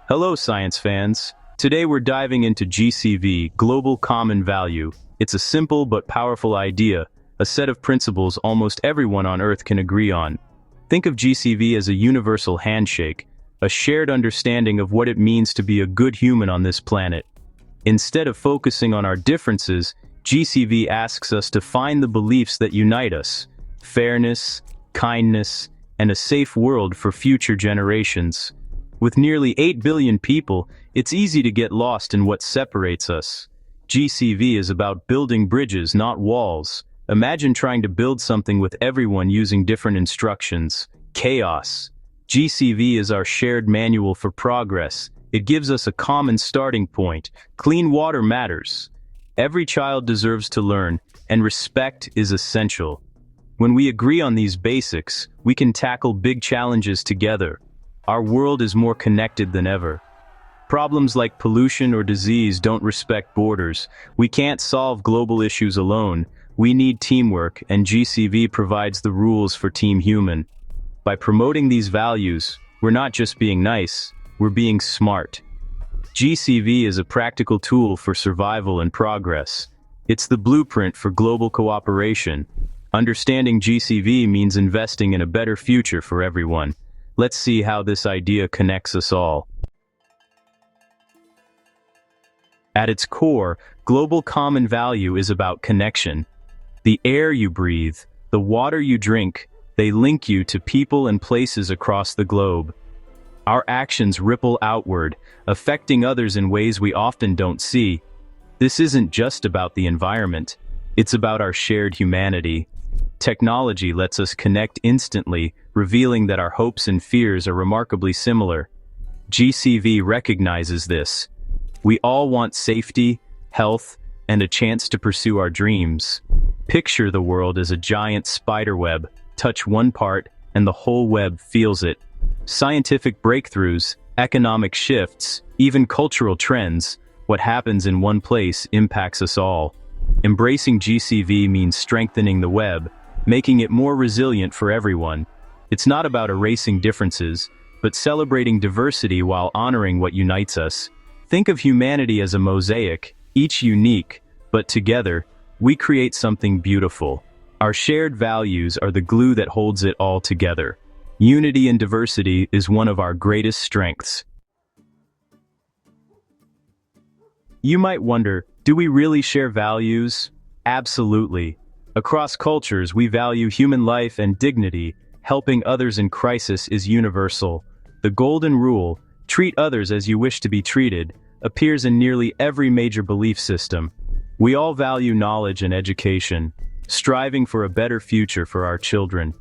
Hello, science fans. Today we're diving into GCV, Global Common Value. It's a simple but powerful idea, a set of principles almost everyone on Earth can agree on. Think of GCV as a universal handshake, a shared understanding of what it means to be a good human on this planet. Instead of focusing on our differences, GCV asks us to find the beliefs that unite us: fairness, kindness, and a safe world for future generations. With nearly 8 billion people, it's easy to get lost in what separates us. GCV is about building bridges, not walls. Imagine trying to build something with everyone using different instructions. Chaos. GCV is our shared manual for progress. It gives us a common starting point. Clean water matters. Every child deserves to learn, and respect is essential. When we agree on these basics, we can tackle big challenges together. Our world is more connected than ever. Problems like pollution or disease don't respect borders. We can't solve global issues alone. We need teamwork, and GCV provides the rules for Team Human. By promoting these values, we're not just being nice, we're being smart. GCV is a practical tool for survival and progress. It's the blueprint for global cooperation. Understanding GCV means investing in a better future for everyone. Let's see how this idea connects us all. At its core, global common value is about connection. The air you breathe, the water you drink, they link you to people and places across the globe. Our actions ripple outward, affecting others in ways we often don't see. This isn't just about the environment, it's about our shared humanity. Technology lets us connect instantly, revealing that our hopes and fears are remarkably similar. GCV recognizes this. We all want safety, health, and a chance to pursue our dreams. Picture the world as a giant spider web. Touch one part, and the whole web feels it. Scientific breakthroughs, economic shifts, even cultural trends, what happens in one place impacts us all. Embracing GCV means strengthening the web, making it more resilient for everyone. It's not about erasing differences, but celebrating diversity while honoring what unites us. Think of humanity as a mosaic, each unique, but together, we create something beautiful. Our shared values are the glue that holds it all together. Unity and diversity is one of our greatest strengths. You might wonder, do we really share values? Absolutely. Across cultures, we value human life and dignity. Helping others in crisis is universal. The golden rule, treat others as you wish to be treated, appears in nearly every major belief system. We all value knowledge and education, striving for a better future for our children.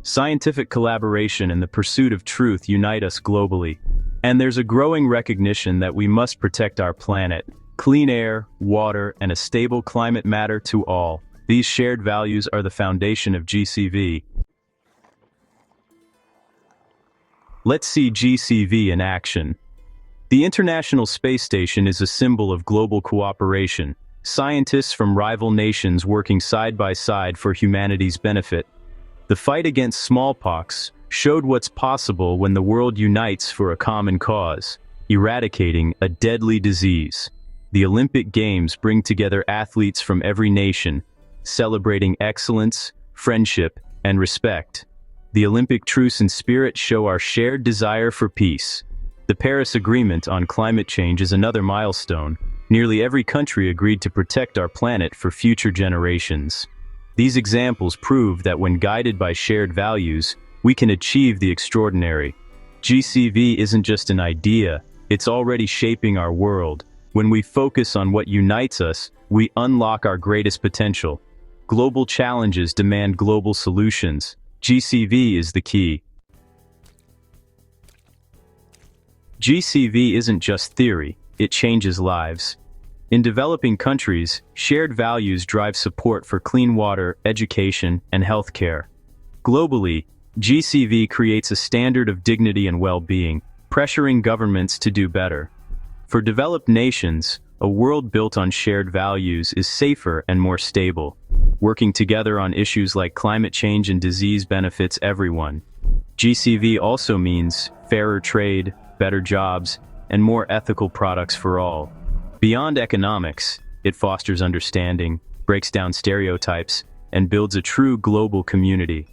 Scientific collaboration and the pursuit of truth unite us globally. And there's a growing recognition that we must protect our planet. Clean air, water, and a stable climate matter to all. These shared values are the foundation of GCV. Let's see GCV in action. The International Space Station is a symbol of global cooperation. Scientists from rival nations working side by side for humanity's benefit. The fight against smallpox showed what's possible when the world unites for a common cause, eradicating a deadly disease. The Olympic Games bring together athletes from every nation, celebrating excellence, friendship, and respect. The Olympic truce and spirit show our shared desire for peace. The Paris Agreement on climate change is another milestone. Nearly every country agreed to protect our planet for future generations. These examples prove that when guided by shared values, we can achieve the extraordinary. GCV isn't just an idea, it's already shaping our world. When we focus on what unites us, we unlock our greatest potential. Global challenges demand global solutions. GCV is the key. GCV isn't just theory, it changes lives. In developing countries, shared values drive support for clean water, education, and healthcare. Globally, GCV creates a standard of dignity and well-being, pressuring governments to do better. For developed nations, a world built on shared values is safer and more stable. Working together on issues like climate change and disease benefits everyone. GCV also means fairer trade, better jobs, and more ethical products for all. Beyond economics, it fosters understanding, breaks down stereotypes, and builds a true global community.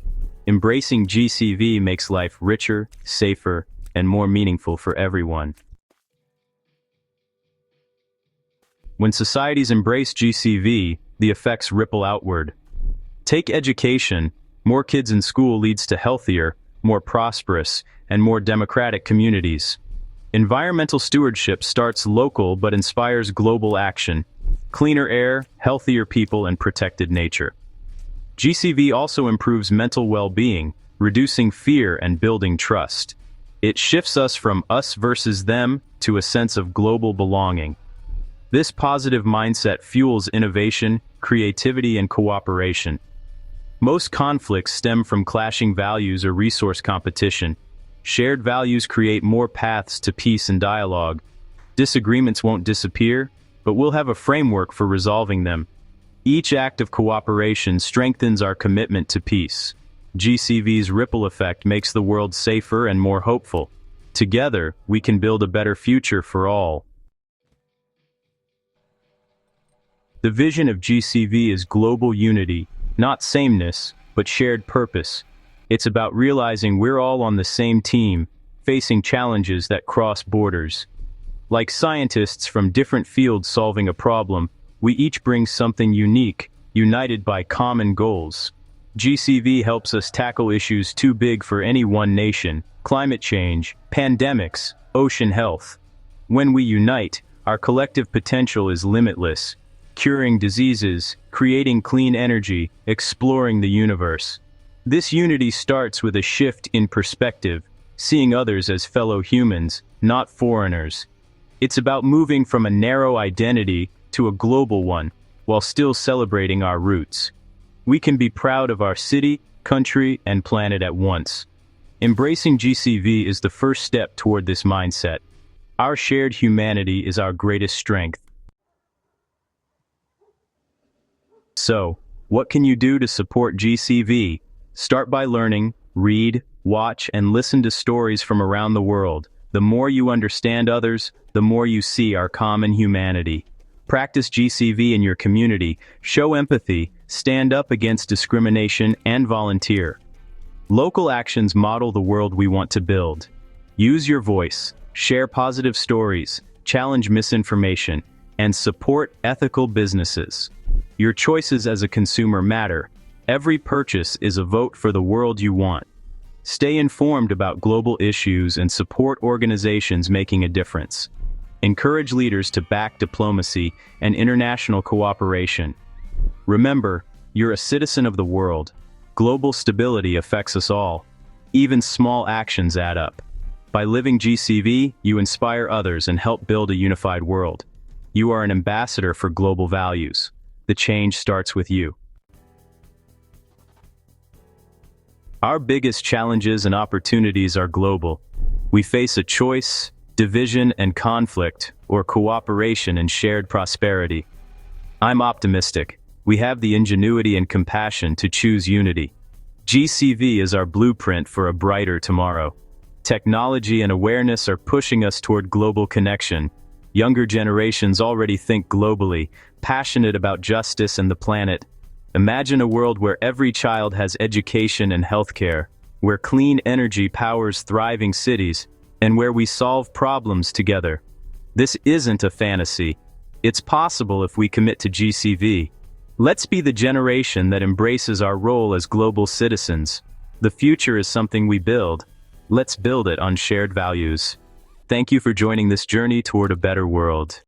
Embracing GCV makes life richer, safer, and more meaningful for everyone. When societies embrace GCV, the effects ripple outward. Take education. More kids in school leads to healthier, more prosperous, and more democratic communities. Environmental stewardship starts local but inspires global action. Cleaner air, healthier people, and protected nature. GCV also improves mental well-being, reducing fear and building trust. It shifts us from us versus them to a sense of global belonging. This positive mindset fuels innovation, creativity, and cooperation. Most conflicts stem from clashing values or resource competition. Shared values create more paths to peace and dialogue. Disagreements won't disappear, but we'll have a framework for resolving them. Each act of cooperation strengthens our commitment to peace. GCV's ripple effect makes the world safer and more hopeful. Together, we can build a better future for all. The vision of GCV is global unity, not sameness, but shared purpose. It's about realizing we're all on the same team, facing challenges that cross borders. Like scientists from different fields solving a problem, we each bring something unique, united by common goals. GCV helps us tackle issues too big for any one nation: climate change, pandemics, ocean health. When we unite, our collective potential is limitless. Curing diseases, creating clean energy, exploring the universe. This unity starts with a shift in perspective, seeing others as fellow humans, not foreigners. It's about moving from a narrow identity to a global one, while still celebrating our roots. We can be proud of our city, country, and planet at once. Embracing GCV is the first step toward this mindset. Our shared humanity is our greatest strength. So, what can you do to support GCV? Start by learning, read, watch, and listen to stories from around the world. The more you understand others, the more you see our common humanity. Practice GCV in your community, show empathy, stand up against discrimination, and volunteer. Local actions model the world we want to build. Use your voice, share positive stories, challenge misinformation, and support ethical businesses. Your choices as a consumer matter. Every purchase is a vote for the world you want. Stay informed about global issues and support organizations making a difference. Encourage leaders to back diplomacy and international cooperation. Remember, you're a citizen of the world. Global stability affects us all. Even small actions add up. By living GCV, you inspire others and help build a unified world. You are an ambassador for global values. The change starts with you. Our biggest challenges and opportunities are global. We face a choice, division and conflict, or cooperation and shared prosperity. I'm optimistic. We have the ingenuity and compassion to choose unity. GCV is our blueprint for a brighter tomorrow. Technology and awareness are pushing us toward global connection. Younger generations already think globally, passionate about justice and the planet. Imagine a world where every child has education and healthcare, where clean energy powers thriving cities, and where we solve problems together. This isn't a fantasy. It's possible if we commit to GCV. Let's be the generation that embraces our role as global citizens. The future is something we build. Let's build it on shared values. Thank you for joining this journey toward a better world.